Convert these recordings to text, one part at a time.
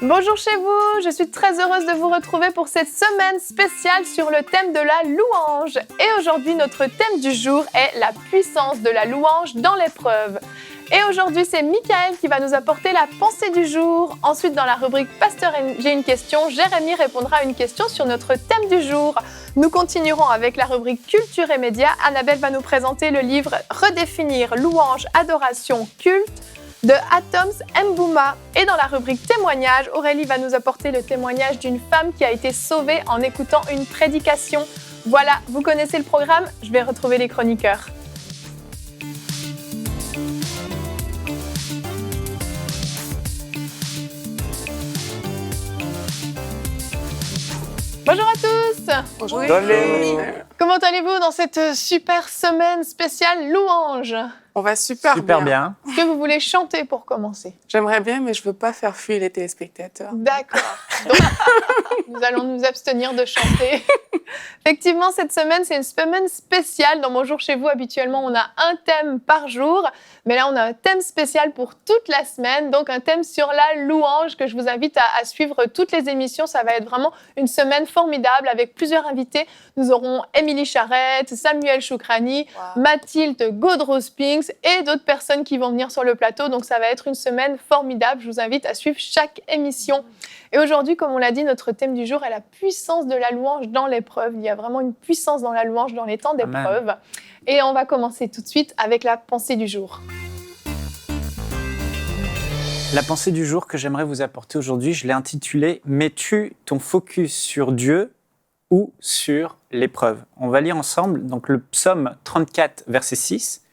Bonjour chez vous, je suis très heureuse de vous retrouver pour cette semaine spéciale sur le thème de la louange. Et aujourd'hui, notre thème du jour est la puissance de la louange dans l'épreuve. Et aujourd'hui, c'est Michael qui va nous apporter la pensée du jour. Ensuite, dans la rubrique Pasteur, j'ai une question, Jérémy répondra à une question sur notre thème du jour. Nous continuerons avec la rubrique Culture et médias. Annabelle va nous présenter le livre Redéfinir, louange, adoration, culte de Atoms Mbouma. Et dans la rubrique témoignage, Aurélie va nous apporter le témoignage d'une femme qui a été sauvée en écoutant une prédication. Voilà, vous connaissez le programme, je vais retrouver les chroniqueurs. Bonjour à tous. Bonjour. Comment allez-vous dans cette super semaine spéciale louange? On va super bien. Est-ce que vous voulez chanter pour commencer? J'aimerais bien, mais je ne veux pas faire fuir les téléspectateurs. D'accord. Donc, nous allons nous abstenir de chanter. Effectivement, cette semaine, c'est une semaine spéciale. Dans Bonjour chez vous, habituellement, on a un thème par jour. Mais là, on a un thème spécial pour toute la semaine. Donc, un thème sur la louange que je vous invite à suivre toutes les émissions. Ça va être vraiment une semaine formidable avec plusieurs invités. Nous aurons Émilie Charrette, Samuel Choukrani, Mathilde Gaudreau-Spinks et d'autres personnes qui vont venir sur le plateau. Donc, ça va être une semaine formidable. Je vous invite à suivre chaque émission. Et aujourd'hui, comme on l'a dit, notre thème du jour est la puissance de la louange dans l'épreuve. Il y a vraiment une puissance dans la louange dans les temps d'épreuve. Amen. Et on va commencer tout de suite avec la pensée du jour. La pensée du jour que j'aimerais vous apporter aujourd'hui, je l'ai intitulée « Mets-tu ton focus sur Dieu ou sur l'épreuve ?» On va lire ensemble donc le psaume 34, verset 6,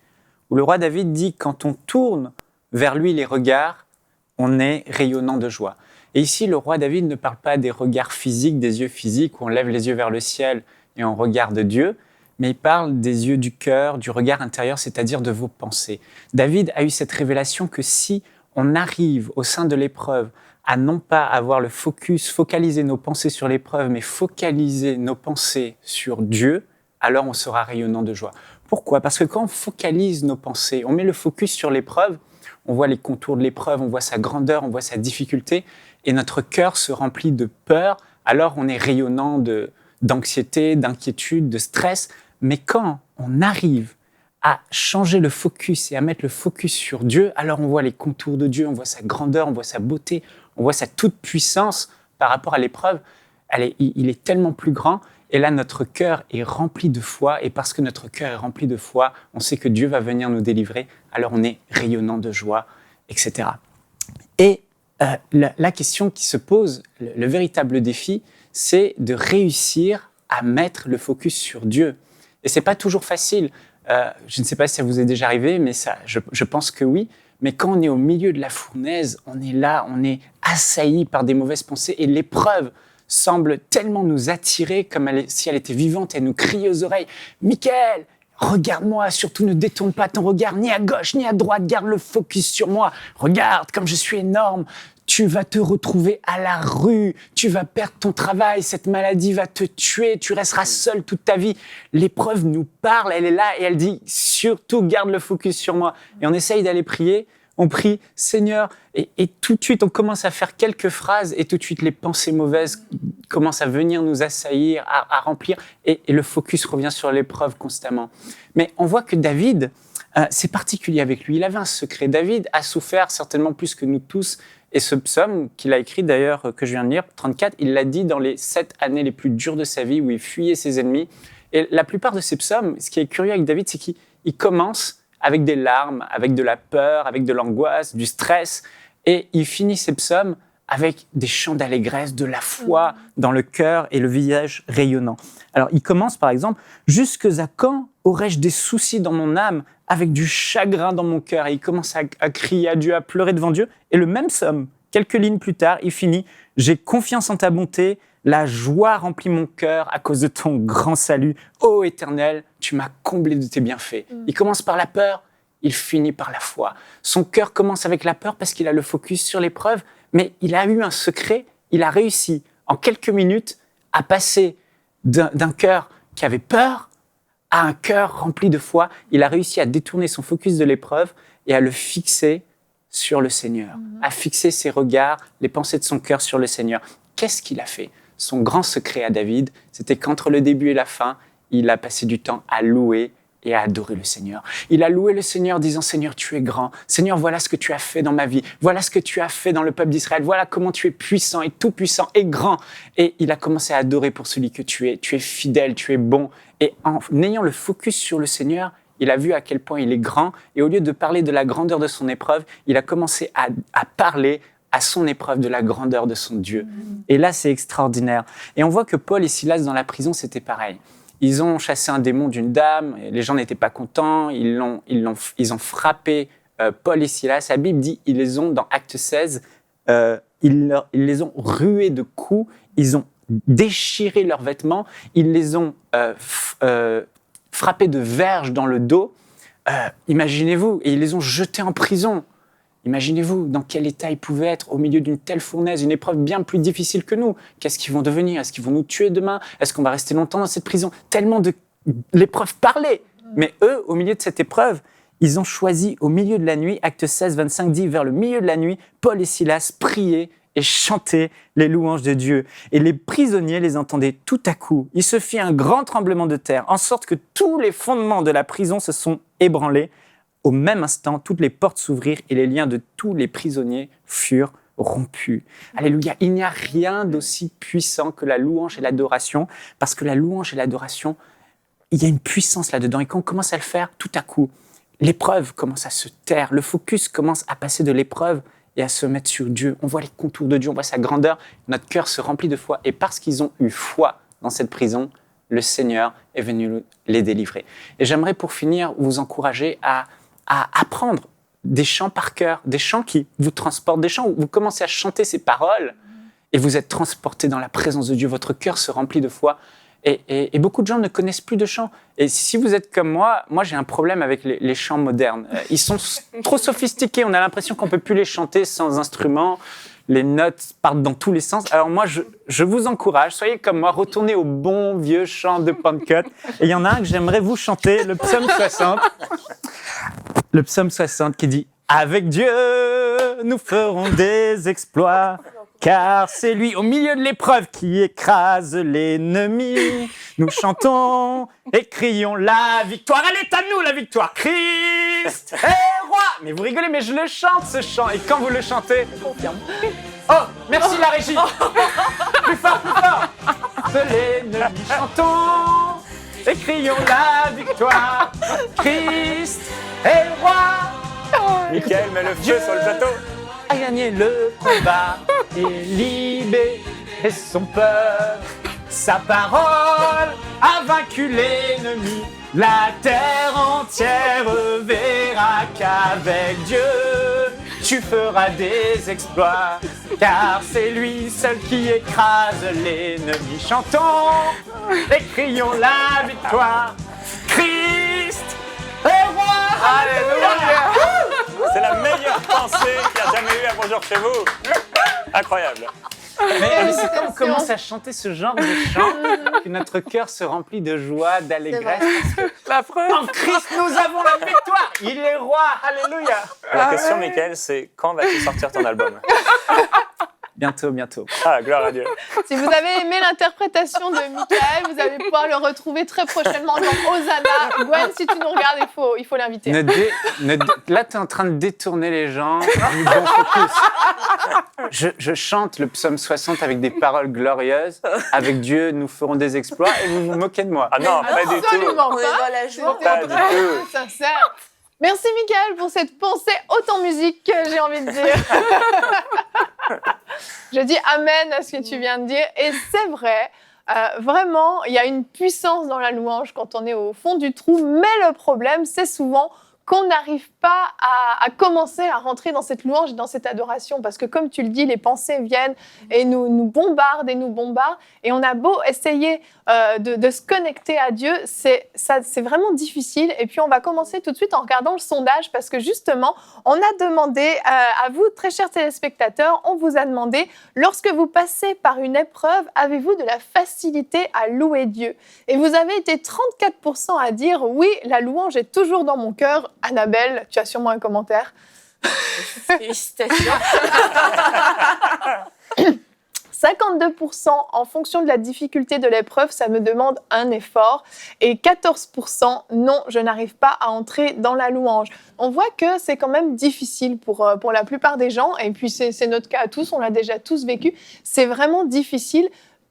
où le roi David dit « Quand on tourne vers lui les regards, on est rayonnant de joie. » Et ici, le roi David ne parle pas des regards physiques, des yeux physiques, où on lève les yeux vers le ciel et on regarde Dieu, mais il parle des yeux du cœur, du regard intérieur, c'est-à-dire de vos pensées. David a eu cette révélation que si on arrive au sein de l'épreuve à non pas avoir le focus, focaliser nos pensées sur l'épreuve, mais focaliser nos pensées sur Dieu, alors on sera rayonnant de joie. Pourquoi ? Parce que quand on focalise nos pensées, on met le focus sur l'épreuve, on voit les contours de l'épreuve, on voit sa grandeur, on voit sa difficulté, et notre cœur se remplit de peur, alors on est rayonnant d'anxiété, d'inquiétude, de stress. Mais quand on arrive à changer le focus et à mettre le focus sur Dieu, alors on voit les contours de Dieu, on voit sa grandeur, on voit sa beauté, on voit sa toute-puissance par rapport à l'épreuve. Il est tellement plus grand, et là notre cœur est rempli de foi, et parce que notre cœur est rempli de foi, on sait que Dieu va venir nous délivrer, alors on est rayonnant de joie, etc. Et la question qui se pose, le véritable défi, c'est de réussir à mettre le focus sur Dieu. Et ce n'est pas toujours facile. Je ne sais pas si ça vous est déjà arrivé, mais je pense que oui. Mais quand on est au milieu de la fournaise, on est là, on est assailli par des mauvaises pensées et l'épreuve semble tellement nous attirer comme si elle était vivante et nous crier aux oreilles « Michael, regarde-moi, surtout ne détourne pas ton regard ni à gauche ni à droite, garde le focus sur moi. Regarde comme je suis énorme. Tu vas te retrouver à la rue, tu vas perdre ton travail, cette maladie va te tuer, tu resteras seul toute ta vie. » L'épreuve nous parle, elle est là et elle dit « Surtout, garde le focus sur moi. » Et on essaye d'aller prier, on prie « Seigneur » et tout de suite on commence à faire quelques phrases et tout de suite les pensées mauvaises commencent à venir nous assaillir, à remplir et le focus revient sur l'épreuve constamment. Mais on voit que David, c'est particulier avec lui, il avait un secret. David a souffert certainement plus que nous tous. Et ce psaume qu'il a écrit d'ailleurs, que je viens de lire, 34, il l'a dit dans les 7 années les plus dures de sa vie où il fuyait ses ennemis. Et la plupart de ces psaumes, ce qui est curieux avec David, c'est qu'il commence avec des larmes, avec de la peur, avec de l'angoisse, du stress. Et il finit ces psaumes avec des chants d'allégresse, de la foi dans le cœur et le visage rayonnant. Alors il commence par exemple « Jusque à quand aurais-je des soucis dans mon âme avec du chagrin dans mon cœur ?» Et il commence à crier à Dieu, à pleurer devant Dieu. Et le même psaume, quelques lignes plus tard, il finit « J'ai confiance en ta bonté, la joie remplit mon cœur à cause de ton grand salut. Ô Éternel, tu m'as comblé de tes bienfaits. » Il commence par la peur, il finit par la foi. Son cœur commence avec la peur parce qu'il a le focus sur l'épreuve, mais il a eu un secret, il a réussi en quelques minutes à passer d'un cœur qui avait peur à un cœur rempli de foi. Il a réussi à détourner son focus de l'épreuve et à le fixer sur le Seigneur, a fixé ses regards, les pensées de son cœur sur le Seigneur. Qu'est-ce qu'il a fait? Son grand secret à David, c'était qu'entre le début et la fin, il a passé du temps à louer et à adorer le Seigneur. Il a loué le Seigneur disant « Seigneur, tu es grand. Seigneur, voilà ce que tu as fait dans ma vie. Voilà ce que tu as fait dans le peuple d'Israël. Voilà comment tu es puissant et tout-puissant et grand. » Et il a commencé à adorer pour celui que tu es. Tu es fidèle, tu es bon. Et en ayant le focus sur le Seigneur, il a vu à quel point il est grand. Et au lieu de parler de la grandeur de son épreuve, il a commencé à parler à son épreuve de la grandeur de son Dieu. Et là, c'est extraordinaire. Et on voit que Paul et Silas, dans la prison, c'était pareil. Ils ont chassé un démon d'une dame, les gens n'étaient pas contents, ils ont frappé Paul et Silas. La Bible dit, ils les ont, dans Acte 16, ils les ont rués de coups, ils ont déchiré leurs vêtements, ils les ont frappés de verges dans le dos. Imaginez-vous, et ils les ont jetés en prison. Imaginez-vous dans quel état ils pouvaient être au milieu d'une telle fournaise, une épreuve bien plus difficile que nous. Qu'est-ce qu'ils vont devenir? Est-ce qu'ils vont nous tuer demain? Est-ce qu'on va rester longtemps dans cette prison? Tellement de l'épreuve parlait. Mais eux, au milieu de cette épreuve, ils ont choisi au milieu de la nuit, Acte 16, 25 dit, vers le milieu de la nuit, Paul et Silas priaient et chantaient les louanges de Dieu. Et les prisonniers les entendaient tout à coup. Il se fit un grand tremblement de terre, en sorte que tous les fondements de la prison se sont ébranlés. Au même instant, toutes les portes s'ouvrirent et les liens de tous les prisonniers furent rompus. Alléluia, il n'y a rien d'aussi puissant que la louange et l'adoration, parce que la louange et l'adoration, il y a une puissance là-dedans. Et quand on commence à le faire, tout à coup, l'épreuve commence à se taire, le focus commence à passer de l'épreuve et à se mettre sur Dieu. On voit les contours de Dieu, on voit sa grandeur, notre cœur se remplit de foi. Et parce qu'ils ont eu foi dans cette prison, le Seigneur est venu les délivrer. Et j'aimerais pour finir vous encourager à apprendre des chants par cœur, des chants qui vous transportent, des chants où vous commencez à chanter ces paroles et vous êtes transporté dans la présence de Dieu, votre cœur se remplit de foi. Et beaucoup de gens ne connaissent plus de chants. Et si vous êtes comme moi j'ai un problème avec les chants modernes. Ils sont trop sophistiqués, on a l'impression qu'on ne peut plus les chanter sans instrument. Les notes partent dans tous les sens. Alors moi, je vous encourage, soyez comme moi, retournez au bon vieux chant de Pentecôte. Et il y en a un que j'aimerais vous chanter, le psaume 60. Le psaume 60 qui dit « Avec Dieu, nous ferons des exploits, car c'est lui, au milieu de l'épreuve, qui écrase l'ennemi. Nous chantons et crions la victoire. Elle est à nous, la victoire. Christ est roi !» Mais vous rigolez, mais je le chante, ce chant. Et quand vous le chantez... Oh, merci la régie. Plus fort, plus fort. De l'ennemi, chantons et crions la victoire. Christ est roi. Michael met le feu sur le plateau. A gagné le combat et libéré son peuple. Sa parole a vaincu l'ennemi. La terre entière verra qu'avec Dieu, tu feras des exploits, car c'est lui seul qui écrase l'ennemi. Chantons et crions la victoire. Christ est roi. Alléluia. C'est la meilleure pensée qu'il y a jamais eu à Bonjour chez vous. Incroyable. Mais c'est quand on commence à chanter ce genre de chant que notre cœur se remplit de joie, d'allégresse. Parce que en Christ, nous avons la victoire. Il est roi. Alléluia. La question, Michael, c'est quand vas-tu sortir ton album? Bientôt, bientôt. Ah, gloire à Dieu. Si vous avez aimé l'interprétation de Michael, vous allez pouvoir le retrouver très prochainement dans Hosanna. Gwen, si tu nous regardes, il faut l'inviter. Là, tu es en train de détourner les gens du bon focus. Je chante le psaume 60 avec des paroles glorieuses. Avec Dieu, nous ferons des exploits et vous vous moquez de moi. Ah non, pas du tout. Absolument On est pas. dans la joie. Pas du tout. Sincère. Merci Michael pour cette pensée autant musique que j'ai envie de dire. Je dis amen à ce que tu viens de dire. Et c'est vrai, vraiment, il y a une puissance dans la louange quand on est au fond du trou. Mais le problème, c'est souvent qu'on n'arrive pas à commencer à rentrer dans cette louange et dans cette adoration. Parce que comme tu le dis, les pensées viennent et nous bombardent et nous bombardent. Et on a beau essayer de se connecter à Dieu, c'est vraiment difficile. Et puis on va commencer tout de suite en regardant le sondage parce que justement, on a demandé à vous, très chers téléspectateurs, on vous a demandé, lorsque vous passez par une épreuve, avez-vous de la facilité à louer Dieu? Et vous avez été 34% à dire oui, la louange est toujours dans mon cœur. Annabelle, tu as sûrement un commentaire. Félicitations. 52% en fonction de la difficulté de l'épreuve, ça me demande un effort. Et 14%, non, je n'arrive pas à entrer dans la louange. On voit que c'est quand même difficile pour la plupart des gens. Et puis, c'est notre cas à tous, on l'a déjà tous vécu. C'est vraiment difficile.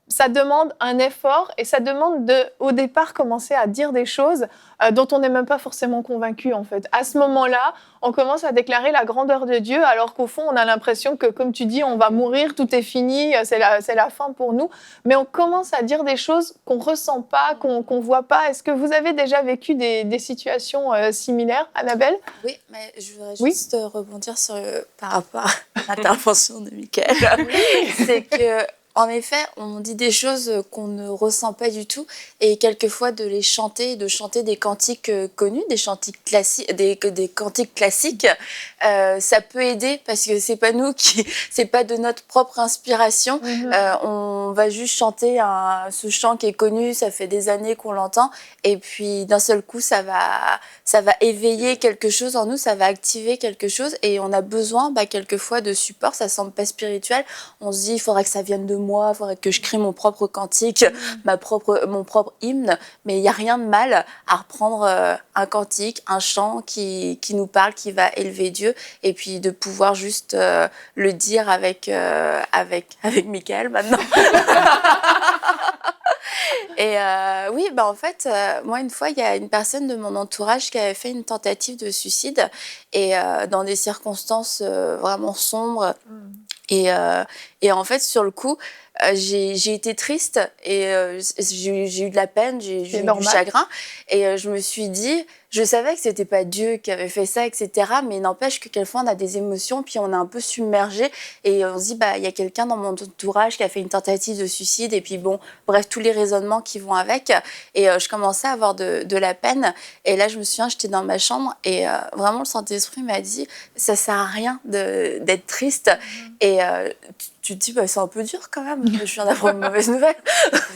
Ça demande un effort et ça demande au départ, commencer à dire des choses dont on n'est même pas forcément convaincu, en fait. À ce moment-là, on commence à déclarer la grandeur de Dieu, alors qu'au fond, on a l'impression que, comme tu dis, on va mourir, tout est fini, c'est la fin pour nous. Mais on commence à dire des choses qu'on ne ressent pas, qu'on ne voit pas. Est-ce que vous avez déjà vécu des situations similaires, Annabelle? Oui, mais je voudrais juste rebondir par rapport à l'intervention de Mickaël. C'est que en effet, on dit des choses qu'on ne ressent pas du tout et quelquefois de les chanter, de chanter des cantiques connus, des cantiques classiques, des cantiques classiques, ça peut aider parce que c'est pas de notre propre inspiration. On va juste chanter ce chant qui est connu, ça fait des années qu'on l'entend et puis d'un seul coup ça va éveiller quelque chose en nous, ça va activer quelque chose et on a besoin quelquefois de support. Ça semble pas spirituel, on se dit il faudrait que ça vienne de moi, il faudrait que je crée mon propre cantique, mon propre hymne, mais il n'y a rien de mal à reprendre un cantique, un chant qui nous parle, qui va élever Dieu, et puis de pouvoir juste le dire avec Mickaël maintenant. Et oui, en fait, moi, une fois, il y a une personne de mon entourage qui avait fait une tentative de suicide, et dans des circonstances vraiment sombres. Et en fait, sur le coup, j'ai été triste et j'ai eu de la peine, j'ai eu du chagrin. Et je me suis dit, je savais que c'était pas Dieu qui avait fait ça, etc. Mais n'empêche que quelquefois on a des émotions, puis on est un peu submergé et on se dit, il y a quelqu'un dans mon entourage qui a fait une tentative de suicide. Et puis bref, tous les raisonnements qui vont avec. Et je commençais à avoir de la peine. Et là, je me souviens, j'étais dans ma chambre et vraiment le Saint-Esprit m'a dit, ça sert à rien d'être triste. Et tu te dis, c'est un peu dur quand même, je viens d'apprendre une mauvaise nouvelle,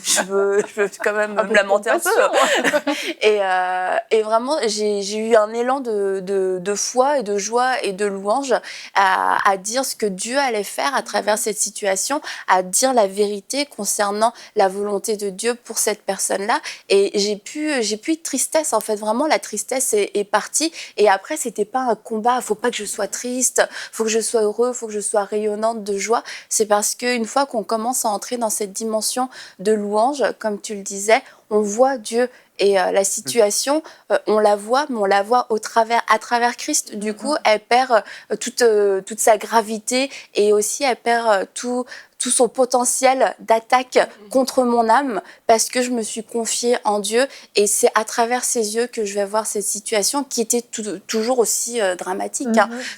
je veux quand même me lamenter un peu. Et vraiment, j'ai eu un élan de foi et de joie et de louange à dire ce que Dieu allait faire à travers cette situation, à dire la vérité concernant la volonté de Dieu pour cette personne-là. Et j'ai pu être tristesse, en fait, vraiment la tristesse est partie. Et après, c'était pas un combat, faut pas que je sois triste, faut que je sois heureux, faut que je sois rayonnante de joie. C'est parce qu'une fois qu'on commence à entrer dans cette dimension de louange, comme tu le disais, on voit Dieu et la situation, on la voit, mais on la voit à travers Christ. Du coup, elle perd toute sa gravité et aussi elle perd tout son potentiel d'attaque contre mon âme parce que je me suis confiée en Dieu et c'est à travers ses yeux que je vais voir cette situation qui était toujours aussi dramatique,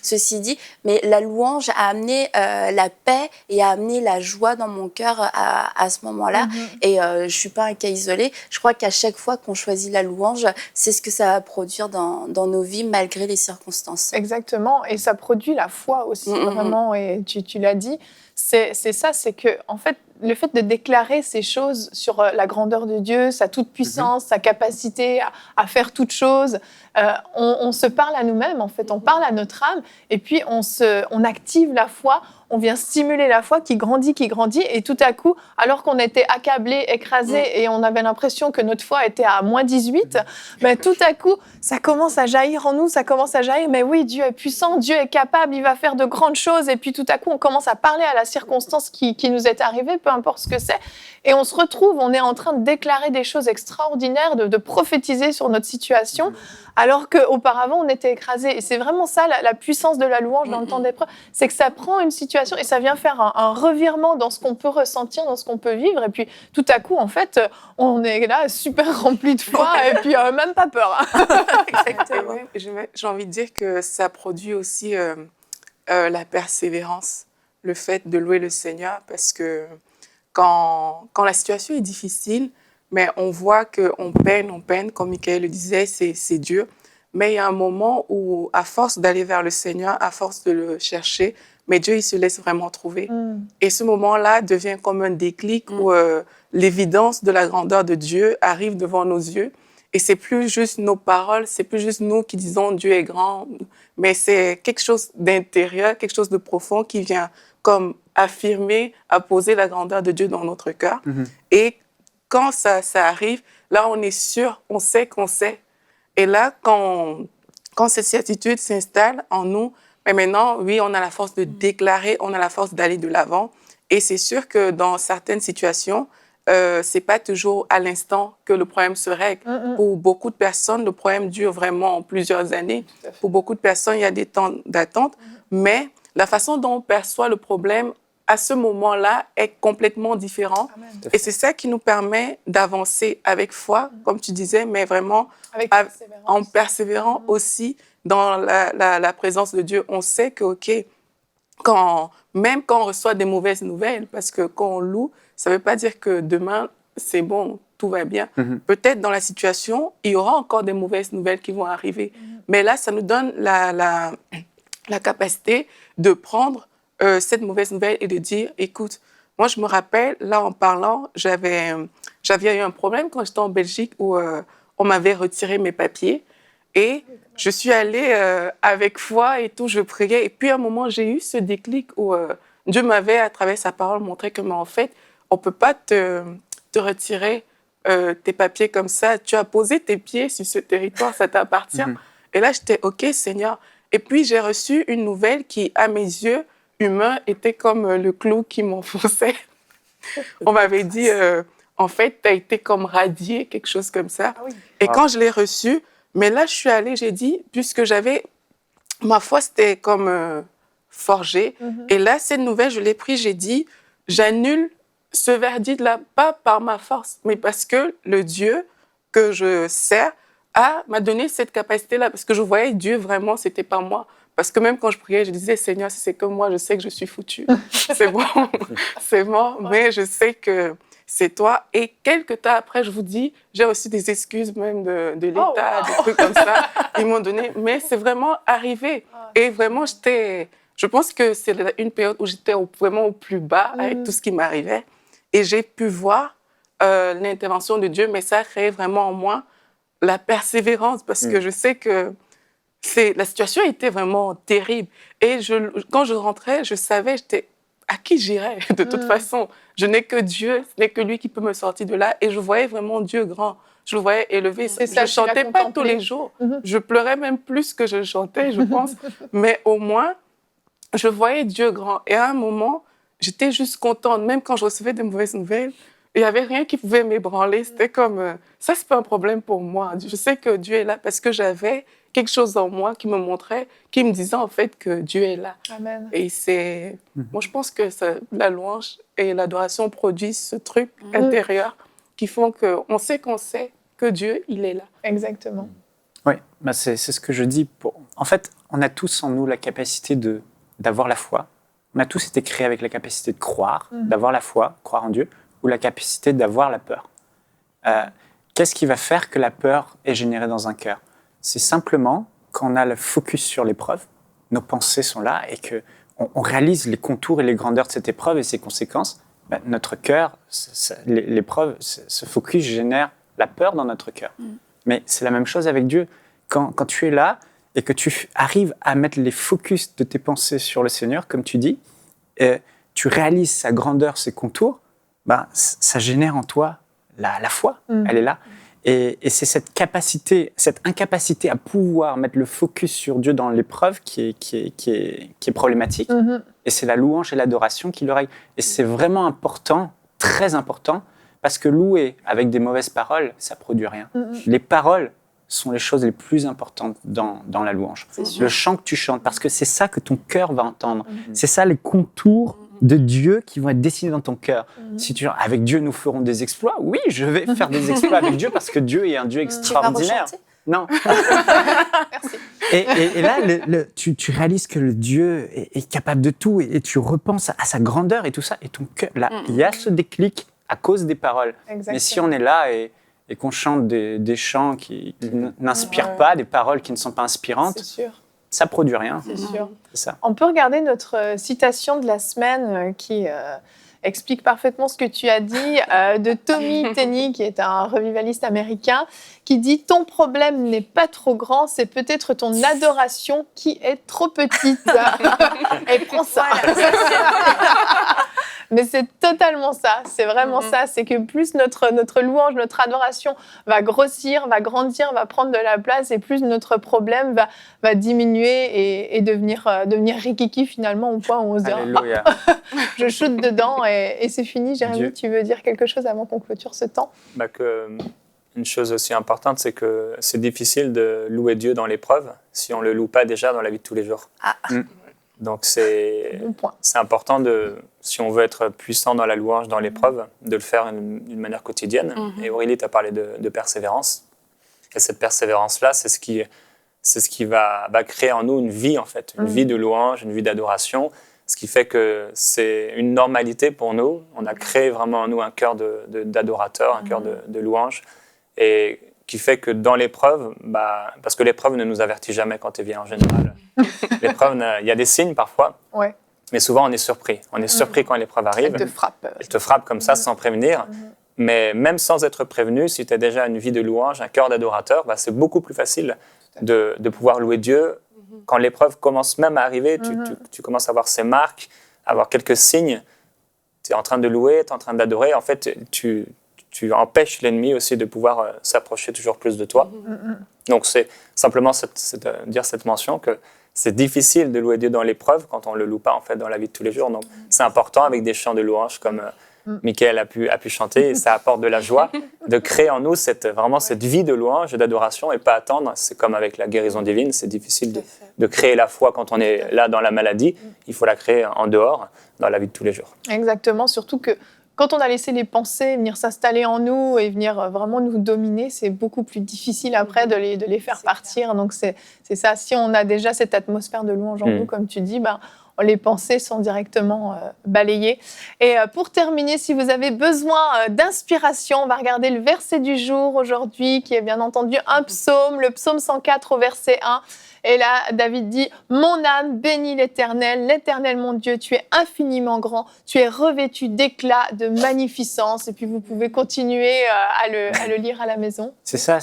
ceci dit. Mais la louange a amené la paix et a amené la joie dans mon cœur à ce moment-là. Et je ne suis pas un cas isolé. Je crois qu'à chaque fois qu'on choisit la louange, c'est ce que ça va produire dans nos vies malgré les circonstances. Exactement. Et ça produit la foi aussi, vraiment. Et tu l'as dit. C'est ça, c'est que, en fait, le fait de déclarer ces choses sur la grandeur de Dieu, sa toute-puissance, sa capacité à faire toutes choses, on se parle à nous-mêmes, en fait, on parle à notre âme, et puis on active la foi, on vient stimuler la foi qui grandit, et tout à coup, alors qu'on était accablé, écrasé, et on avait l'impression que notre foi était à moins 18, tout à coup, ça commence à jaillir en nous, mais oui, Dieu est puissant, Dieu est capable, il va faire de grandes choses, et puis tout à coup, on commence à parler à la circonstance qui nous est arrivée, peu importe ce que c'est, et on se retrouve, on est en train de déclarer des choses extraordinaires, de prophétiser sur notre situation, alors qu'auparavant, on était écrasé. Et c'est vraiment ça, la puissance de la louange dans le temps d'épreuve, c'est que ça prend une situation et ça vient faire un revirement dans ce qu'on peut ressentir, dans ce qu'on peut vivre. Et puis, tout à coup, en fait, on est là, super rempli de foi et puis même pas peur. Exactement. J'ai envie de dire que ça produit aussi la persévérance, le fait de louer le Seigneur, parce que quand la situation est difficile, mais on voit qu'on peine, comme Mickaël le disait, c'est dur. Mais il y a un moment où, à force d'aller vers le Seigneur, à force de le chercher, mais Dieu, il se laisse vraiment trouver. Et ce moment-là devient comme un déclic où l'évidence de la grandeur de Dieu arrive devant nos yeux. Et c'est plus juste nos paroles, c'est plus juste nous qui disons Dieu est grand, mais c'est quelque chose d'intérieur, quelque chose de profond qui vient comme affirmer, apposer la grandeur de Dieu dans notre cœur. Et quand ça arrive, là, on est sûr, on sait qu'on sait. Et là, quand cette certitude s'installe en nous, mais maintenant, oui, on a la force de déclarer, on a la force d'aller de l'avant. Et c'est sûr que dans certaines situations, c'est pas toujours à l'instant que le problème se règle. Pour beaucoup de personnes, le problème dure vraiment plusieurs années. Pour beaucoup de personnes, il y a des temps d'attente. Mais la façon dont on perçoit le problème à ce moment-là est complètement différente. Et c'est ça qui nous permet d'avancer avec foi, comme tu disais, mais vraiment en persévérant aussi dans la présence de Dieu. On sait que, OK, même quand on reçoit des mauvaises nouvelles, parce que quand on loue, ça ne veut pas dire que demain, c'est bon, tout va bien. Peut-être dans la situation, il y aura encore des mauvaises nouvelles qui vont arriver. Mais là, ça nous donne la capacité de prendre cette mauvaise nouvelle et de dire, écoute, moi, je me rappelle, là, en parlant, j'avais eu un problème quand j'étais en Belgique où on m'avait retiré mes papiers. Et je suis allée avec foi et tout, je priais. Et puis, à un moment, j'ai eu ce déclic où Dieu m'avait, à travers sa parole, montré que, mais en fait, on ne peut pas te retirer tes papiers comme ça. Tu as posé tes pieds sur ce territoire, ça t'appartient. Et là, j'étais, OK, Seigneur. Et puis, j'ai reçu une nouvelle qui, à mes yeux humains, était comme le clou qui m'enfonçait. On m'avait dit, en fait, tu as été comme radié, quelque chose comme ça. Et quand je l'ai reçu, mais là, je suis allée, j'ai dit, puisque ma foi, c'était comme forgée. Et là, cette nouvelle, je l'ai prise, j'ai dit, j'annule ce verdict-là, pas par ma force, mais parce que le Dieu que je sers m'a donné cette capacité-là. Parce que je voyais Dieu vraiment, c'était pas moi. Parce que même quand je priais, je disais, Seigneur, si c'est comme moi, je sais que je suis foutue. C'est bon, c'est mort, mais je sais que c'est toi. Et quelques temps après, je vous dis, j'ai reçu des excuses même de l'État, des trucs comme ça. Ils m'ont donné, mais c'est vraiment arrivé. Et vraiment, je pense que c'est une période où j'étais vraiment au plus bas avec tout ce qui m'arrivait. Et j'ai pu voir l'intervention de Dieu, mais ça a créé vraiment en moi la persévérance parce que je sais que la situation était vraiment terrible. Et quand je rentrais, je savais, à qui j'irais de toute façon. Je n'ai que Dieu, ce n'est que lui qui peut me sortir de là. Et je voyais vraiment Dieu grand. Je le voyais élevé. Je ne chantais pas tous les jours. Je pleurais même plus que je chantais, je pense. Mais au moins, je voyais Dieu grand. Et à un moment, j'étais juste contente. Même quand je recevais des mauvaises nouvelles, il n'y avait rien qui pouvait m'ébranler. C'était comme, ça, ce n'est pas un problème pour moi. Je sais que Dieu est là parce que j'avais quelque chose en moi qui me montrait, qui me disait en fait que Dieu est là. Amen. Et moi, je pense que la louange et l'adoration produisent ce truc intérieur qui font qu'on sait que Dieu, il est là. Exactement. Oui, c'est ce que je dis. En fait, on a tous en nous la capacité d'avoir la foi. On a tous été créés avec la capacité de croire, d'avoir la foi, croire en Dieu, ou la capacité d'avoir la peur. Qu'est-ce qui va faire que la peur est générée dans un cœur ? C'est simplement quand on a le focus sur l'épreuve, nos pensées sont là et qu'on réalise les contours et les grandeurs de cette épreuve et ses conséquences, notre cœur, l'épreuve, ce focus génère la peur dans notre cœur. Mais c'est la même chose avec Dieu. Quand tu es là et que tu arrives à mettre les focus de tes pensées sur le Seigneur, comme tu dis, tu réalises sa grandeur, ses contours, ça génère en toi la foi. Elle est là. Et c'est cette incapacité à pouvoir mettre le focus sur Dieu dans l'épreuve qui est problématique. Et c'est la louange et l'adoration qui le règle. Et c'est vraiment important, très important, parce que louer avec des mauvaises paroles, ça ne produit rien. Les paroles sont les choses les plus importantes dans la louange. Le chant que tu chantes, parce que c'est ça que ton cœur va entendre. C'est ça les contours de Dieu qui vont être dessinés dans ton cœur. Si tu dis, avec Dieu, nous ferons des exploits. Oui, je vais faire des exploits avec Dieu parce que Dieu est un Dieu extraordinaire. Non. Merci. Et là, tu réalises que le Dieu est capable de tout et tu repenses à sa grandeur et tout ça. Et ton cœur, là, il y a ce déclic à cause des paroles. Exactement. Mais si on est là et qu'on chante des chants qui n'inspirent pas, des paroles qui ne sont pas inspirantes, c'est sûr. ça produit rien. C'est sûr. C'est ça. On peut regarder notre citation de la semaine qui explique parfaitement ce que tu as dit de Tommy Tenney, qui est un revivaliste américain, qui dit « Ton problème n'est pas trop grand, c'est peut-être ton adoration qui est trop petite. » Et prends ça. Mais c'est totalement ça, c'est vraiment ça. C'est que plus notre louange, notre adoration va grossir, va grandir, va prendre de la place, et plus notre problème va diminuer et devenir rikiki finalement, au point où on se dit Alléluia. je shoot dedans et c'est fini. Jérémy, Dieu. tu veux dire quelque chose avant qu'on clôture ce temps? Une chose aussi importante, c'est que c'est difficile de louer Dieu dans l'épreuve si on ne le loue pas déjà dans la vie de tous les jours. Donc c'est Bon point. important, si on veut être puissant dans la louange, dans l'épreuve, de le faire d'une manière quotidienne. Et Aurélie t'a parlé de persévérance. Et cette persévérance-là, c'est ce qui va créer en nous une vie, en fait, une vie de louange, une vie d'adoration, ce qui fait que c'est une normalité pour nous. On a créé vraiment en nous un cœur d'adorateur, un cœur de louange, et qui fait que dans l'épreuve, parce que l'épreuve ne nous avertit jamais quand elle vient en général. L'épreuve, il y a des signes parfois, Ouais. mais souvent on est surpris. On est surpris quand l'épreuve arrive. Elle te frappe. Elle te frappe comme ça sans prévenir. Mais même sans être prévenu, si tu as déjà une vie de louange, un cœur d'adorateur, c'est beaucoup plus facile de pouvoir louer Dieu. Quand l'épreuve commence même à arriver, tu commences à voir ses marques, à voir quelques signes. Tu es en train de louer, tu es en train d'adorer. En fait, tu empêches l'ennemi aussi de pouvoir s'approcher toujours plus de toi. Donc c'est simplement dire cette mention que c'est difficile de louer Dieu dans l'épreuve quand on ne le loue pas en fait dans la vie de tous les jours. Donc c'est important avec des chants de louange comme Michael a pu chanter, et ça apporte de la joie, de créer en nous vraiment cette vie de louange et d'adoration et pas attendre. C'est comme avec la guérison divine, c'est difficile de créer la foi quand on est là dans la maladie. Il faut la créer en dehors, dans la vie de tous les jours. Exactement, surtout que quand on a laissé les pensées venir s'installer en nous et venir vraiment nous dominer, c'est beaucoup plus difficile après de les faire partir. Donc c'est ça, si on a déjà cette atmosphère de louange en nous, comme tu dis, les pensées sont directement balayées. Et pour terminer, si vous avez besoin d'inspiration, on va regarder le verset du jour aujourd'hui, qui est bien entendu un psaume, le psaume 104 au verset 1. Et là, David dit « Mon âme bénit l'Éternel, l'Éternel mon Dieu, tu es infiniment grand, tu es revêtu d'éclat, de magnificence. » Et puis vous pouvez continuer à le lire à la maison. C'est ça,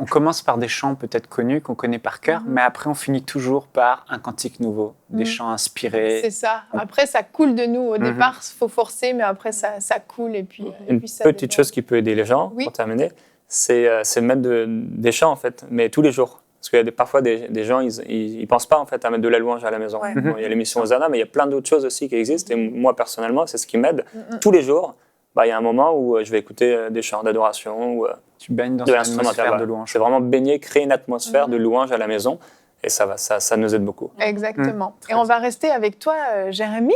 on commence par des chants peut-être connus, qu'on connaît par cœur, mais après on finit toujours par un cantique nouveau, des chants inspirés. C'est ça. Après, ça coule de nous. Au départ, il faut forcer, mais après, ça coule. Et puis, ça petite chose qui peut aider les gens, pour terminer, c'est de mettre des chants, en fait, mais tous les jours. Parce qu'il y a parfois des gens, ils ne pensent pas en fait, à mettre de la louange à la maison. Bon, il y a l'émission Hosanna, mais il y a plein d'autres choses aussi qui existent. Et moi, personnellement, c'est ce qui m'aide. Tous les jours, il y a un moment où je vais écouter des chants d'adoration ou tu baignes dans une atmosphère de louange. C'est vraiment baigner, créer une atmosphère de louange à la maison. Et ça nous aide beaucoup. Exactement. Et on va rester avec toi, Jérémy.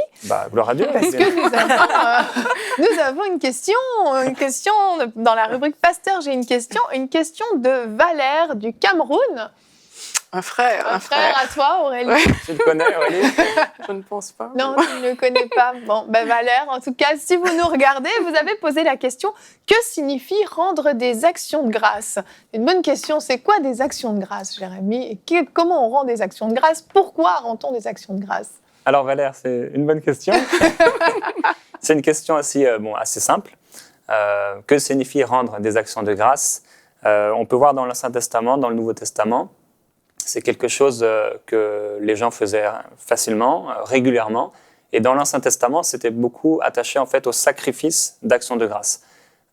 Gloire à Dieu. Parce que nous avons une question dans la rubrique Pasteur, j'ai une question de Valère du Cameroun. Un frère à toi, Aurélie. Ouais. Tu le connais, Aurélie? Je ne pense pas. Non, tu ne le connais pas. Bon, Valère, en tout cas, si vous nous regardez, vous avez posé la question « Que signifie rendre des actions de grâce ?» Une bonne question, c'est quoi des actions de grâce, Jérémy? Et comment on rend des actions de grâce? Pourquoi rend-on des actions de grâce? Alors Valère, c'est une bonne question. C'est une question assez simple. Que signifie rendre des actions de grâce? On peut voir dans l'Ancien Testament, dans le Nouveau Testament, c'est quelque chose que les gens faisaient facilement, régulièrement. Et dans l'Ancien Testament, c'était beaucoup attaché en fait au sacrifice d'action de grâce.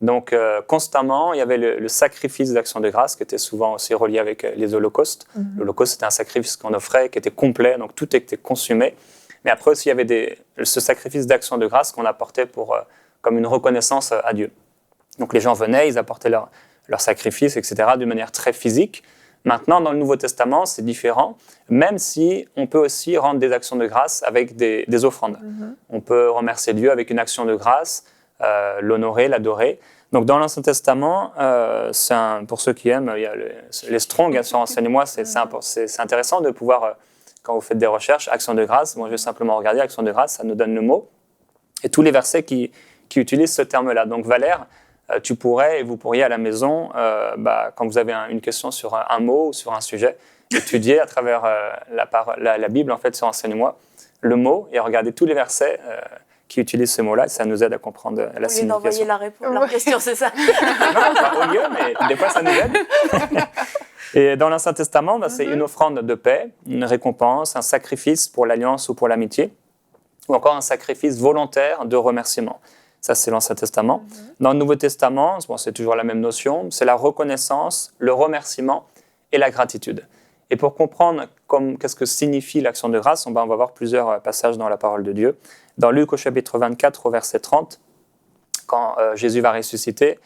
Donc constamment, il y avait le sacrifice d'action de grâce qui était souvent aussi relié avec les holocaustes. L'holocauste, c'était un sacrifice qu'on offrait, qui était complet, donc tout était consumé. Mais après aussi, il y avait ce sacrifice d'action de grâce qu'on apportait comme une reconnaissance à Dieu. Donc les gens venaient, ils apportaient leur sacrifice, etc., d'une manière très physique. Maintenant, dans le Nouveau Testament, c'est différent, même si on peut aussi rendre des actions de grâce avec des offrandes. On peut remercier Dieu avec une action de grâce, l'honorer, l'adorer. Donc, dans l'Ancien Testament, pour ceux qui aiment, il y a les Strong sur Enseigne-moi, c'est intéressant de pouvoir, quand vous faites des recherches, action de grâce, moi je vais simplement regarder action de grâce, ça nous donne le mot, et tous les versets qui utilisent ce terme-là. Donc, Valère, vous pourriez à la maison, quand vous avez une question sur un mot ou sur un sujet, étudier à travers la Bible, en fait, sur Enseigne-moi, le mot, et regarder tous les versets qui utilisent ce mot-là, et ça nous aide à comprendre la signification. D'envoyer leur question, c'est ça? Non, pas au lieu, mais des fois, ça nous aide. Et dans l'Ancien Testament, c'est une offrande de paix, une récompense, un sacrifice pour l'alliance ou pour l'amitié, ou encore un sacrifice volontaire de remerciement. Ça, c'est l'Ancien Testament. Dans le Nouveau Testament, c'est toujours la même notion, c'est la reconnaissance, le remerciement et la gratitude. Et pour comprendre qu'est-ce que signifie l'action de grâce, on va voir plusieurs passages dans la parole de Dieu. Dans Luc au chapitre 24, au verset 30, quand Jésus va ressusciter,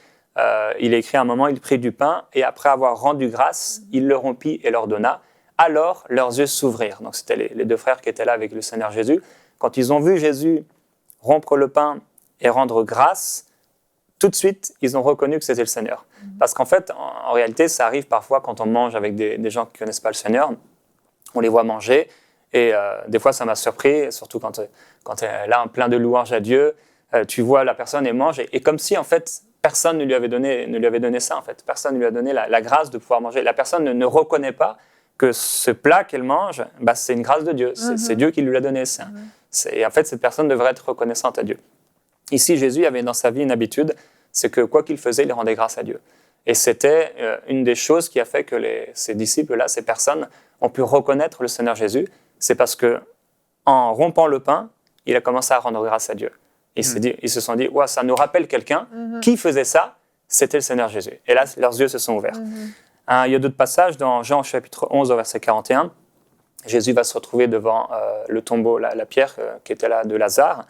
il est écrit à un moment, il prit du pain et après avoir rendu grâce, il le rompit et leur donna. Alors leurs yeux s'ouvrirent. Donc c'était les deux frères qui étaient là avec le Seigneur Jésus. Quand ils ont vu Jésus rompre le pain et rendre grâce, tout de suite, ils ont reconnu que c'était le Seigneur. Parce qu'en fait, en réalité, ça arrive parfois quand on mange avec des gens qui ne connaissent pas le Seigneur, on les voit manger, et des fois, ça m'a surpris, surtout quand elle a plein de louanges à Dieu, tu vois la personne et mange, et comme si, en fait, personne ne lui avait donné ça, en fait. Personne ne lui a donné la grâce de pouvoir manger. La personne ne reconnaît pas que ce plat qu'elle mange, c'est une grâce de Dieu. C'est Dieu qui lui l'a donné. Et en fait, cette personne devrait être reconnaissante à Dieu. Ici, Jésus avait dans sa vie une habitude, c'est que quoi qu'il faisait, il rendait grâce à Dieu. Et c'était une des choses qui a fait que ces disciples-là, ces personnes, ont pu reconnaître le Seigneur Jésus. C'est parce que en rompant le pain, il a commencé à rendre grâce à Dieu. Ils se sont dit, ouais, ça nous rappelle quelqu'un qui faisait ça, c'était le Seigneur Jésus. Et là, leurs yeux se sont ouverts. Il y a d'autres passages dans Jean chapitre 11 au verset 41. Jésus va se retrouver devant le tombeau, la pierre qui était là de Lazare.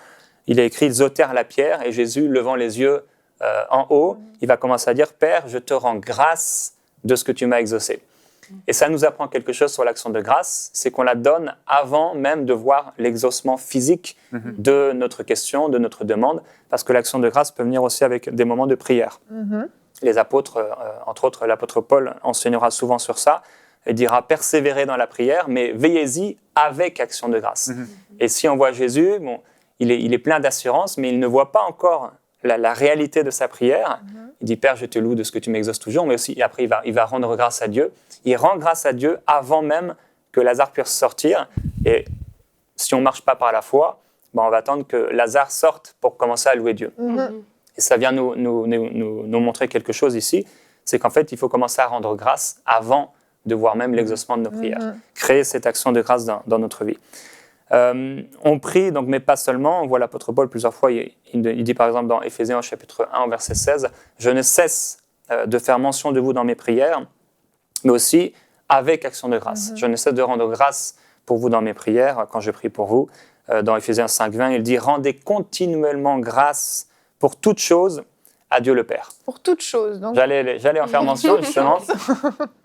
Il est écrit, ils ôtèrent la pierre et Jésus, levant les yeux en haut, il va commencer à dire, Père, je te rends grâce de ce que tu m'as exaucé. Et ça nous apprend quelque chose sur l'action de grâce, c'est qu'on la donne avant même de voir l'exaucement physique de notre question, de notre demande, parce que l'action de grâce peut venir aussi avec des moments de prière. Les apôtres, entre autres l'apôtre Paul, enseignera souvent sur ça, et dira persévérer dans la prière, mais veillez-y avec action de grâce. Et si on voit Jésus, il est plein d'assurance, mais il ne voit pas encore la réalité de sa prière. Il dit, Père, je te loue de ce que tu m'exauces toujours, mais aussi après, il va rendre grâce à Dieu. Il rend grâce à Dieu avant même que Lazare puisse sortir. Et si on ne marche pas par la foi, on va attendre que Lazare sorte pour commencer à louer Dieu. Et ça vient nous montrer quelque chose ici, c'est qu'en fait, il faut commencer à rendre grâce avant de voir même l'exaucement de nos prières. Créer cette action de grâce dans notre vie. On prie, donc, mais pas seulement. On voit l'apôtre Paul plusieurs fois, il dit par exemple dans Éphésiens chapitre 1 au verset 16, « Je ne cesse de faire mention de vous dans mes prières, mais aussi avec action de grâce. Je ne cesse de rendre grâce pour vous dans mes prières, quand je prie pour vous. » Dans Éphésiens 5:20, il dit « Rendez continuellement grâce pour toutes choses à Dieu le Père. » Pour toutes choses. Donc... J'allais en faire mention, justement.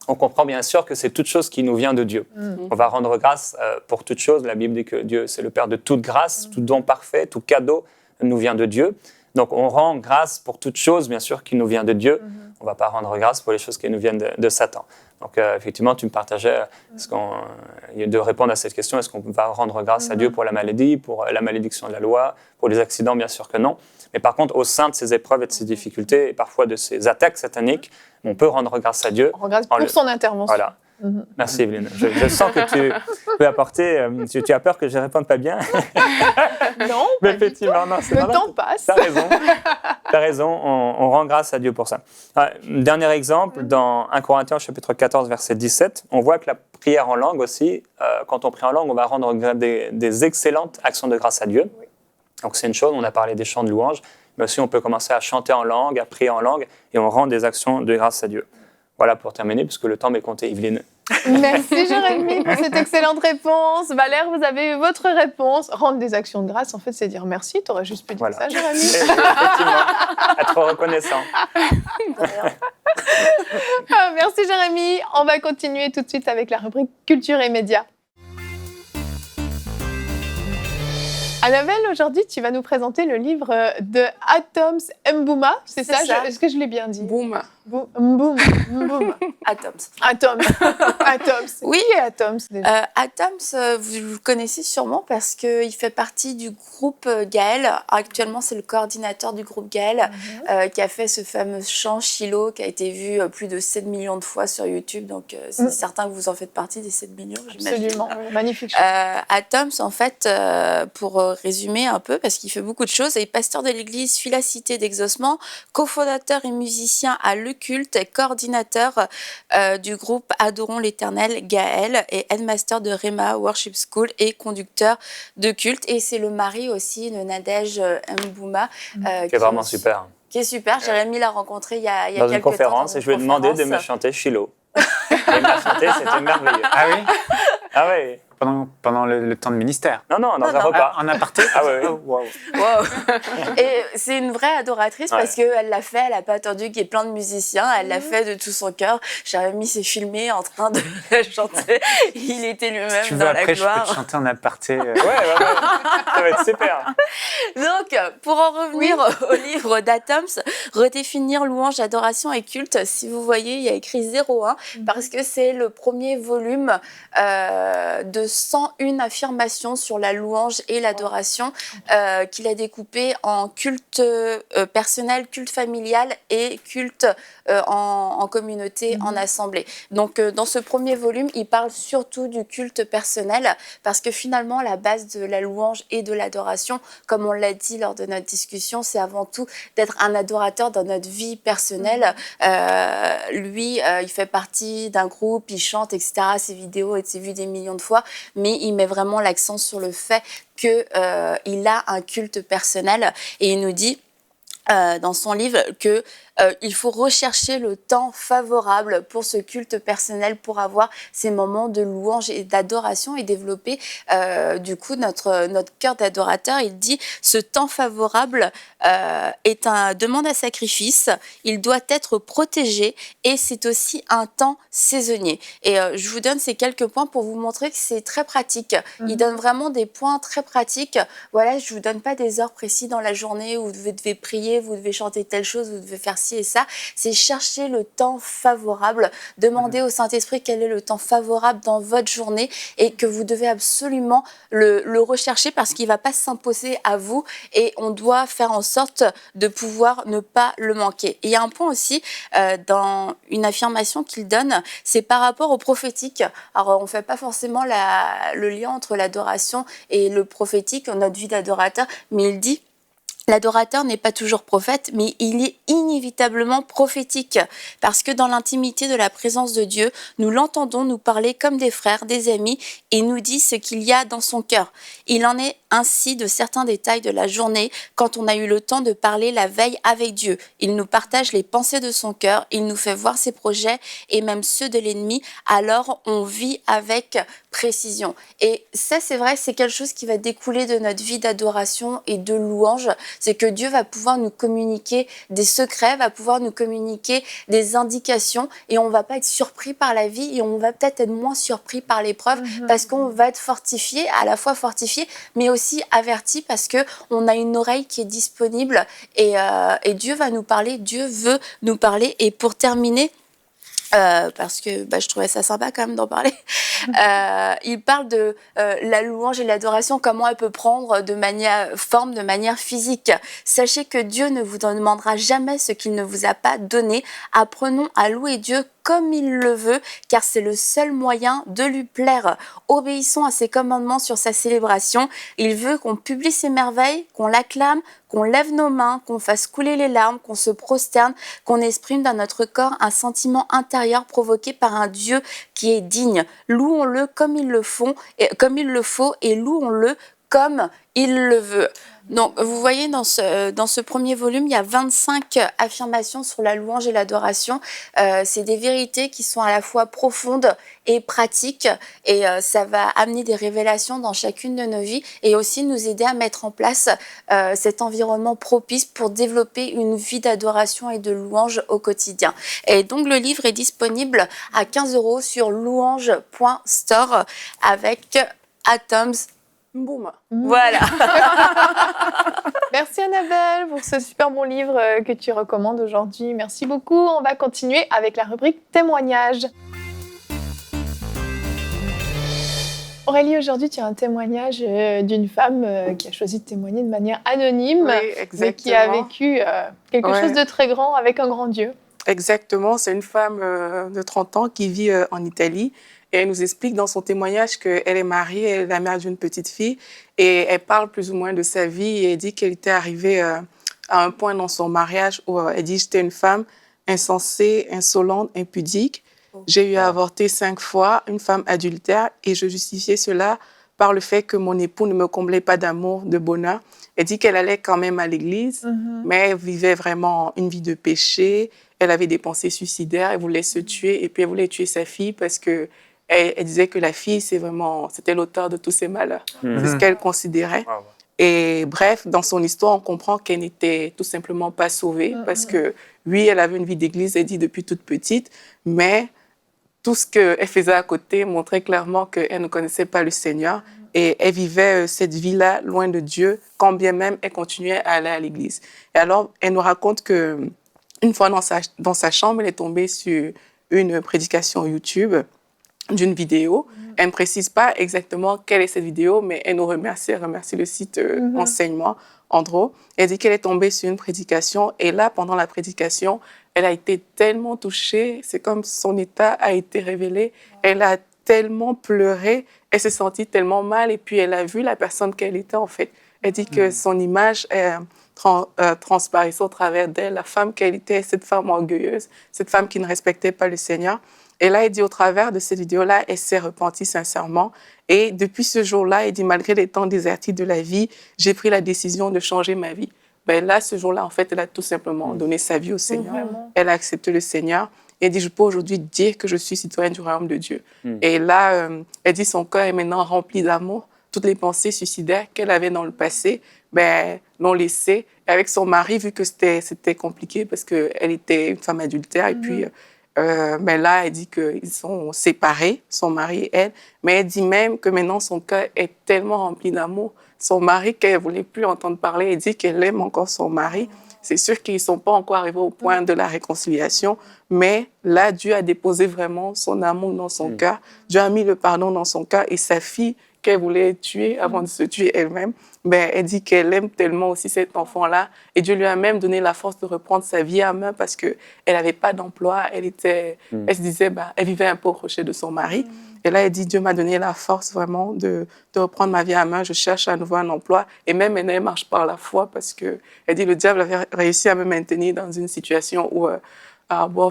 On comprend bien sûr que c'est toute chose qui nous vient de Dieu. On va rendre grâce pour toute chose. La Bible dit que Dieu, c'est le Père de toute grâce, tout don parfait, tout cadeau nous vient de Dieu. Donc on rend grâce pour toute chose, bien sûr, qui nous vient de Dieu. On ne va pas rendre grâce pour les choses qui nous viennent de Satan. Donc effectivement, tu me partageais de répondre à cette question, est-ce qu'on va rendre grâce à Dieu pour la maladie, pour la malédiction de la loi, pour les accidents, bien sûr que non. Mais par contre, au sein de ces épreuves et de ces difficultés, et parfois de ces attaques sataniques, on peut rendre grâce à Dieu. On rend grâce pour son intervention. Voilà. Merci Evelyne. Je sens que tu peux apporter... tu as peur que je ne réponde pas bien? Non, mais effectivement, non, le temps passe. Tu as raison, on rend grâce à Dieu pour ça. Dernier exemple, dans 1 Corinthiens chapitre 14, verset 17, on voit que la prière en langue aussi, quand on prie en langue, on va rendre des excellentes actions de grâce à Dieu. Donc c'est une chose, on a parlé des chants de louange, mais aussi on peut commencer à chanter en langue, à prier en langue, et on rend des actions de grâce à Dieu. Voilà pour terminer, puisque le temps m'est compté, Evelyne. Merci Jérémy pour cette excellente réponse. Valère, vous avez eu votre réponse. Rendre des actions de grâce, en fait, c'est dire merci. Tu aurais juste pu dire ça, Jérémy. Effectivement, être reconnaissant. Merci Jérémy. On va continuer tout de suite avec la rubrique Culture et médias. Annabelle, aujourd'hui, tu vas nous présenter le livre de Atoms Mbouma. C'est ça. Est-ce que je l'ai bien dit? Bouma. Boom. Atoms. Atoms. Oui. Qui est Atoms déjà Atoms, vous le connaissez sûrement parce qu'il fait partie du groupe Gaël. Actuellement, c'est le coordinateur du groupe Gaël qui a fait ce fameux chant Shiloh qui a été vu plus de 7 millions de fois sur YouTube. Donc, c'est certain que vous en faites partie des 7 millions, j'imagine. Absolument, magnifique. Atoms, en fait, pour résumer un peu, parce qu'il fait beaucoup de choses, est pasteur de l'église Philia-Cité d'Exaucement, cofondateur et musicien à Le Culte, et coordinateur du groupe Adorons l'Éternel Gaël et headmaster de Rhema Worship School et conducteur de culte. Et c'est le mari aussi de Nadège Mbouma. Qui est vraiment super. Qui est super. Jérémy l'a rencontré il y a dans quelques une conférence temps. Et je lui ai demandé de me chanter Shiloh. Et il m'a chanté, c'était merveilleux. Ah oui? Ah ouais. Pendant le temps de ministère? Non, dans un repas. En aparté? Ah ouais. Oh, wow. Wow. Et c'est une vraie adoratrice parce qu'elle l'a fait, elle n'a pas attendu qu'il y ait plein de musiciens, elle l'a fait de tout son cœur. Jérémy s'est filmé en train de chanter, il était lui-même Si tu veux, dans la après, je gloire. peux te chanter en aparté. Ouais. Ça va être super. Donc, pour en revenir au livre d'Atoms, redéfinir louange, adoration et culte, si vous voyez, il y a écrit 01 parce que c'est le premier volume de 101 affirmations sur la louange et l'adoration qu'il a découpé en culte personnel, culte familial et culte en communauté, en assemblée. Donc, dans ce premier volume, il parle surtout du culte personnel parce que finalement, la base de la louange et de l'adoration, comme on l'a dit lors de notre discussion, c'est avant tout d'être un adorateur dans notre vie personnelle. Lui, il fait partie d'un groupe, il chante, etc. Ses vidéos ont été vues des millions de fois, mais il met vraiment l'accent sur le fait qu'il a un culte personnel et il nous dit dans son livre que il faut rechercher le temps favorable pour ce culte personnel, pour avoir ces moments de louange et d'adoration et développer du coup notre cœur d'adorateur. Il dit ce temps favorable est un demande à sacrifice, il doit être protégé et c'est aussi un temps saisonnier. Et je vous donne ces quelques points pour vous montrer que c'est très pratique. Il donne vraiment des points très pratiques. Voilà, je vous donne pas des heures précises dans la journée où vous devez prier, vous devez chanter telle chose, vous devez faire ci et ça. C'est chercher le temps favorable, demander au Saint-Esprit quel est le temps favorable dans votre journée et que vous devez absolument le rechercher parce qu'il ne va pas s'imposer à vous et on doit faire en sorte de pouvoir ne pas le manquer. Et il y a un point aussi dans une affirmation qu'il donne, c'est par rapport au prophétique. Alors on ne fait pas forcément le lien entre l'adoration et le prophétique, notre vie d'adorateur, mais il dit l'adorateur n'est pas toujours prophète, mais il est inévitablement prophétique, parce que dans l'intimité de la présence de Dieu, nous l'entendons nous parler comme des frères, des amis, et nous dit ce qu'il y a dans son cœur. Il en est ainsi de certains détails de la journée, quand on a eu le temps de parler la veille avec Dieu. Il nous partage les pensées de son cœur, il nous fait voir ses projets, et même ceux de l'ennemi, alors on vit avec précision. Et ça, c'est vrai, c'est quelque chose qui va découler de notre vie d'adoration et de louange, c'est que Dieu va pouvoir nous communiquer des secrets, va pouvoir nous communiquer des indications et on va pas être surpris par la vie et on va peut-être être moins surpris par l'épreuve parce qu'on va être fortifié, à la fois fortifié, mais aussi averti parce que on a une oreille qui est disponible et Dieu va nous parler, Dieu veut nous parler. Et pour terminer, parce que je trouvais ça sympa quand même d'en parler. Il parle de la louange et l'adoration, comment elle peut prendre forme de manière physique. Sachez que Dieu ne vous demandera jamais ce qu'il ne vous a pas donné. Apprenons à louer Dieu comme il le veut, car c'est le seul moyen de lui plaire. Obéissons à ses commandements sur sa célébration. Il veut qu'on publie ses merveilles, qu'on l'acclame, qu'on lève nos mains, qu'on fasse couler les larmes, qu'on se prosterne, qu'on exprime dans notre corps un sentiment intérieur provoqué par un Dieu qui est digne. Louons-le comme il le faut et louons-le comme il le veut. Donc, vous voyez, dans ce premier volume, il y a 25 affirmations sur la louange et l'adoration. C'est des vérités qui sont à la fois profondes et pratiques et ça va amener des révélations dans chacune de nos vies et aussi nous aider à mettre en place cet environnement propice pour développer une vie d'adoration et de louange au quotidien. Et donc, le livre est disponible à 15 € sur louange.store avec Atoms. Boum. Voilà. Merci Annabelle pour ce super bon livre que tu recommandes aujourd'hui. Merci beaucoup. On va continuer avec la rubrique témoignages. Aurélie, aujourd'hui, tu as un témoignage d'une femme qui a choisi de témoigner de manière anonyme, Oui, mais qui a exactement. vécu quelque chose de très grand avec un grand Dieu. Exactement, c'est une femme de 30 ans qui vit en Italie et elle nous explique dans son témoignage qu'elle est mariée, elle est la mère d'une petite fille et elle parle plus ou moins de sa vie et elle dit qu'elle était arrivée à un point dans son mariage où elle dit « J'étais une femme insensée, insolente, impudique. J'ai eu à avorter 5 fois, une femme adultère et je justifiais cela par le fait que mon époux ne me comblait pas d'amour, de bonheur. » Elle dit qu'elle allait quand même à l'église, mais elle vivait vraiment une vie de péché. Elle avait des pensées suicidaires, elle voulait se tuer et puis elle voulait tuer sa fille parce que elle disait que la fille, c'était l'auteur de tous ses malheurs. C'est ce qu'elle considérait. Wow. Et bref, dans son histoire, on comprend qu'elle n'était tout simplement pas sauvée parce que, oui, elle avait une vie d'église, elle dit, depuis toute petite, mais tout ce qu'elle faisait à côté montrait clairement qu'elle ne connaissait pas le Seigneur et elle vivait cette vie-là loin de Dieu, quand bien même elle continuait à aller à l'église. Et alors, elle nous raconte que une fois dans sa chambre, elle est tombée sur une prédication YouTube d'une vidéo. Elle ne précise pas exactement quelle est cette vidéo, mais elle nous remercie, elle remercie le site Enseignement, Andro. Elle dit qu'elle est tombée sur une prédication et là, pendant la prédication, elle a été tellement touchée, c'est comme son état a été révélé. Elle a tellement pleuré, elle s'est sentie tellement mal et puis elle a vu la personne qu'elle était en fait. Elle dit que son image transparaissait au travers d'elle, la femme qu'elle était, cette femme orgueilleuse, cette femme qui ne respectait pas le Seigneur. Et là, elle dit, au travers de cette vidéo-là, elle s'est repentie sincèrement. Et depuis ce jour-là, elle dit, malgré les temps désertiques de la vie, j'ai pris la décision de changer ma vie. Ben là, ce jour-là, en fait, elle a tout simplement donné sa vie au Seigneur. Elle a accepté le Seigneur. Et elle dit, je peux aujourd'hui dire que je suis citoyenne du royaume de Dieu. Et là, elle dit, son cœur est maintenant rempli d'amour. Toutes les pensées suicidaires qu'elle avait dans le passé, ben, l'ont laissée. Et avec son mari, vu que c'était compliqué parce qu'elle était une femme adultère, et puis mais là, elle dit qu'ils sont séparés, son mari et elle. Mais elle dit même que maintenant, son cœur est tellement rempli d'amour. Son mari, qu'elle ne voulait plus entendre parler, elle dit qu'elle aime encore son mari. C'est sûr qu'ils ne sont pas encore arrivés au point de la réconciliation, mais là, Dieu a déposé vraiment son amour dans son cœur. Dieu a mis le pardon dans son cœur et sa fille, qu'elle voulait tuer avant de se tuer elle-même, ben, elle dit qu'elle aime tellement aussi cet enfant-là. Et Dieu lui a même donné la force de reprendre sa vie à main parce qu'elle n'avait pas d'emploi. Elle se disait, ben, elle vivait un peu au crochet de son mari. Et là, elle dit, Dieu m'a donné la force vraiment de reprendre ma vie à main. Je cherche à nouveau un emploi. Et même maintenant, elle marche par la foi parce qu'elle dit, le diable avait réussi à me maintenir dans une situation où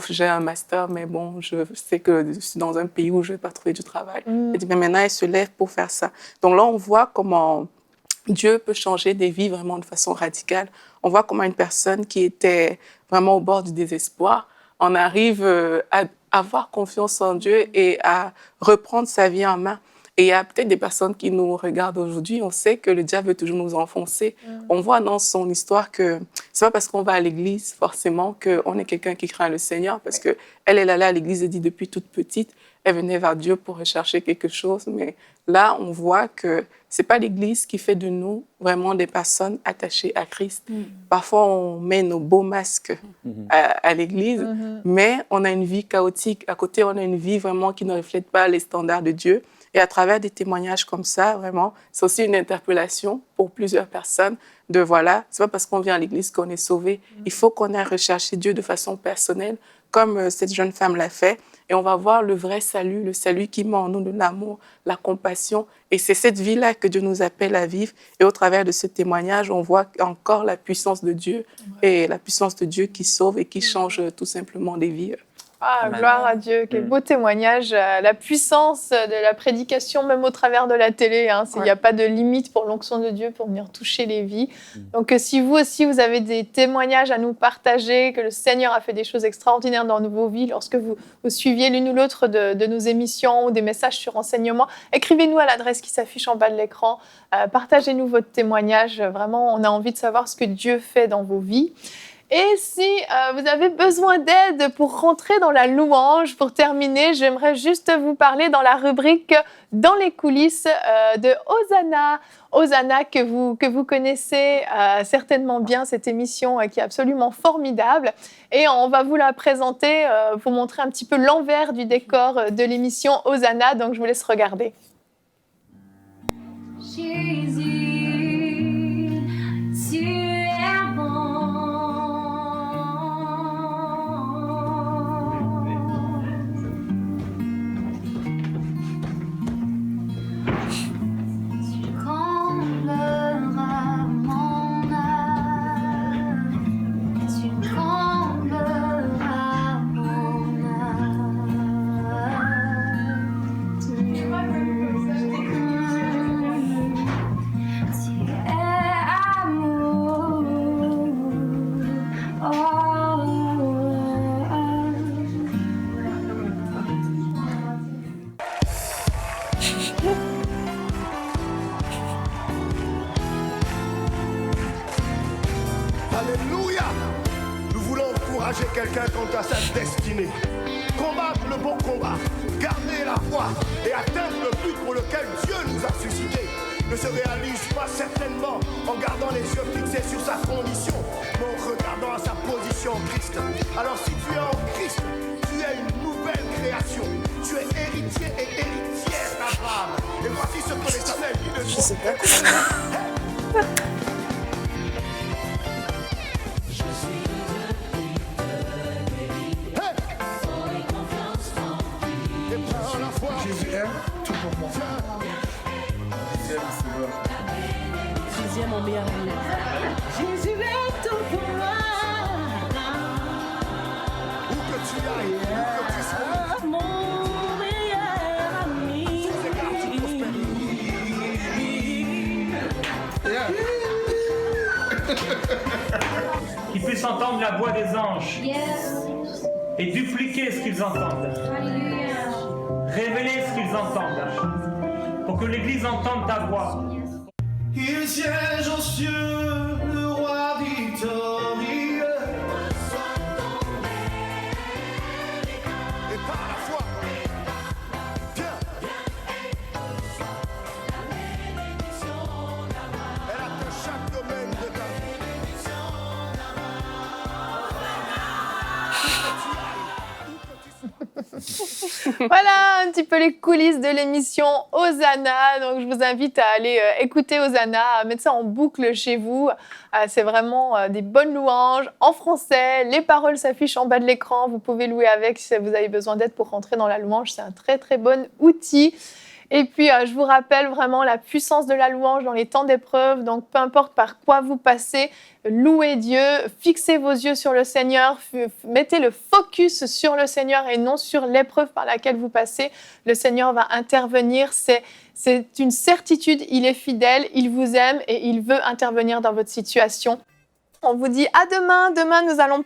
j'ai un master, mais bon, je sais que je suis dans un pays où je ne vais pas trouver du travail. Elle dit, mais maintenant, elle se lève pour faire ça. Donc là, on voit comment Dieu peut changer des vies vraiment de façon radicale. On voit comment une personne qui était vraiment au bord du désespoir en arrive à avoir confiance en Dieu et à reprendre sa vie en main. Et il y a peut-être des personnes qui nous regardent aujourd'hui, on sait que le diable veut toujours nous enfoncer. On voit dans son histoire que c'est pas parce qu'on va à l'église forcément qu'on est quelqu'un qui craint le Seigneur, parce que elle allait à l'église, elle dit depuis toute petite, elle venait vers Dieu pour rechercher quelque chose. Mais là, on voit que c'est pas l'église qui fait de nous vraiment des personnes attachées à Christ. Parfois, on met nos beaux masques à l'église, mais on a une vie chaotique. À côté, on a une vie vraiment qui ne reflète pas les standards de Dieu. Et à travers des témoignages comme ça, vraiment, c'est aussi une interpellation pour plusieurs personnes de voilà, c'est pas parce qu'on vient à l'église qu'on est sauvé. Il faut qu'on aille rechercher Dieu de façon personnelle, comme cette jeune femme l'a fait. Et on va voir le vrai salut, le salut qui met en nous de l'amour, la compassion. Et c'est cette vie-là que Dieu nous appelle à vivre. Et au travers de ce témoignage, on voit encore la puissance de Dieu et la puissance de Dieu qui sauve et qui change tout simplement des vies. Ah, Amen. gloire à Dieu, quel beau témoignage, la puissance de la prédication, même au travers de la télé. Il n'y a pas de limite pour l'onction de Dieu pour venir toucher les vies. Donc, si vous aussi, vous avez des témoignages à nous partager, que le Seigneur a fait des choses extraordinaires dans vos vies, lorsque vous suiviez l'une ou l'autre de nos émissions ou des messages sur enseignement, écrivez-nous à l'adresse qui s'affiche en bas de l'écran. Partagez-nous votre témoignage. Vraiment, on a envie de savoir ce que Dieu fait dans vos vies. Et si vous avez besoin d'aide pour rentrer dans la louange, pour terminer, j'aimerais juste vous parler dans la rubrique « Dans les coulisses » de Hosanna. Hosanna que vous connaissez certainement bien, cette émission qui est absolument formidable. Et on va vous la présenter, vous montrer un petit peu l'envers du décor de l'émission Hosanna. Donc je vous laisse regarder. Jésus, tu es bon. Tu combleras mon âme. Tu combleras mon âme. Tu es amour. Alléluia! Nous voulons encourager quelqu'un quant à sa destinée. Combattre le bon combat, garder la foi et atteindre le but pour lequel Dieu nous a suscités. Ne se réalise pas certainement en gardant les yeux fixés sur sa condition, mais en regardant à sa position en Christ. Alors si tu es en Christ, tu es une nouvelle création. Tu es héritier et héritière d'Abraham. Et voici ce que l'Éternel dit de toi. Jésus aime tout pour moi. Jésus est mon meilleur ami. Jésus est tout pour moi. Où que tu ailles, où que tu sois. Mon meilleur ami. Qu'ils puissent entendre la voix des anges et dupliquer ce qu'ils entendent. Révéler ce qu'ils entendent. Pour que l'Église entende ta voix. Il siège aux cieux, le roi victorieux. Et par la foi, viens. Elle atteint chaque domaine de ta vie. Voilà un petit peu les coulisses de l'émission Hosanna. Donc je vous invite à aller écouter Hosanna, à mettre ça en boucle chez vous. C'est vraiment des bonnes louanges en français. Les paroles s'affichent en bas de l'écran. Vous pouvez louer avec si vous avez besoin d'aide pour rentrer dans la louange. C'est un très très bon outil. Et puis, je vous rappelle vraiment la puissance de la louange dans les temps d'épreuve. Donc, peu importe par quoi vous passez, louez Dieu, fixez vos yeux sur le Seigneur, mettez le focus sur le Seigneur et non sur l'épreuve par laquelle vous passez. Le Seigneur va intervenir, c'est une certitude, il est fidèle, il vous aime et il veut intervenir dans votre situation. On vous dit à demain. Demain, nous allons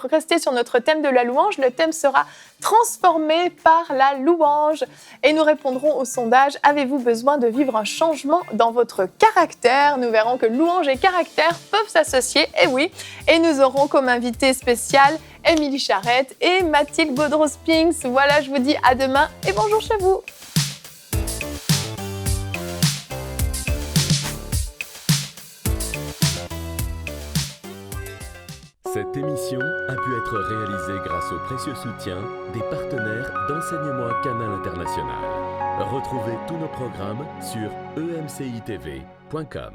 rester sur notre thème de la louange. Le thème sera transformé par la louange. Et nous répondrons au sondage. Avez-vous besoin de vivre un changement dans votre caractère? Nous verrons que louange et caractère peuvent s'associer. Et oui. Et nous aurons comme invité spécial Émilie Charrette et Mathilde Gaudreau-Spinks. Voilà, je vous dis à demain et bonjour chez vous. Cette émission a pu être réalisée grâce au précieux soutien des partenaires d'Enseignement Canal International. Retrouvez tous nos programmes sur emcitv.com.